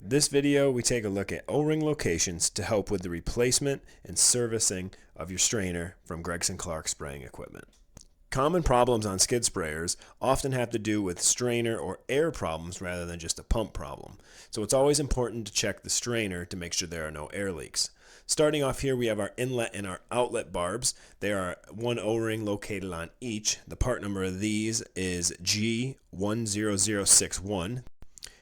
This video, we take a look at O-ring locations to help with the replacement and servicing of your strainer from Gregson-Clark spraying equipment. Common problems on skid sprayers often have to do with strainer or air problems rather than just a pump problem. So it's always important to check the strainer to make sure there are no air leaks. Starting off here, we have our inlet and our outlet barbs. There are one O-ring located on each. The part number of these is G10061.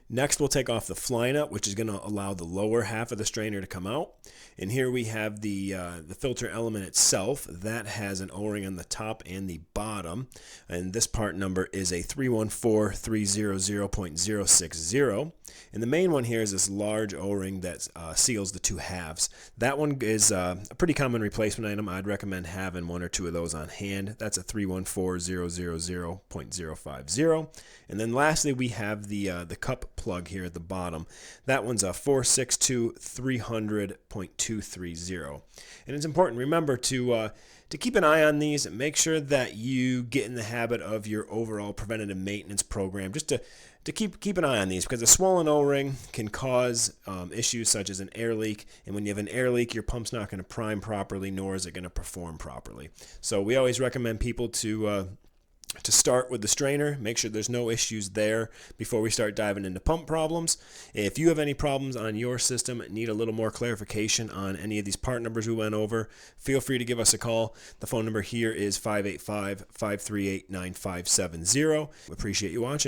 Next, we'll take off the fly nut, which is going to allow the lower half of the strainer to come out. And here we have the filter element itself. That has an O-ring on the top and the bottom. And this part number is a 314300.060. And the main one here is this large O-ring that seals the two halves. That one is a pretty common replacement item. I'd recommend having one or two of those on hand. That's a 314000.050. And then lastly, we have the cup plug here at the bottom. That one's a 462-300.230. And it's important, remember, to keep an eye on these and make sure that you get in the habit of your overall preventative maintenance program, just to keep an eye on these, because a swollen O-ring can cause issues such as an air leak, and when you have an air leak, your pump's not going to prime properly, nor is it going to perform properly. So we always recommend people to start with the strainer, make sure there's no issues there before we start diving into pump problems. If you have any problems on your system, need a little more clarification on any of these part numbers we went over, feel free to give us a call. The phone number here is 585-538-9570. We appreciate you watching.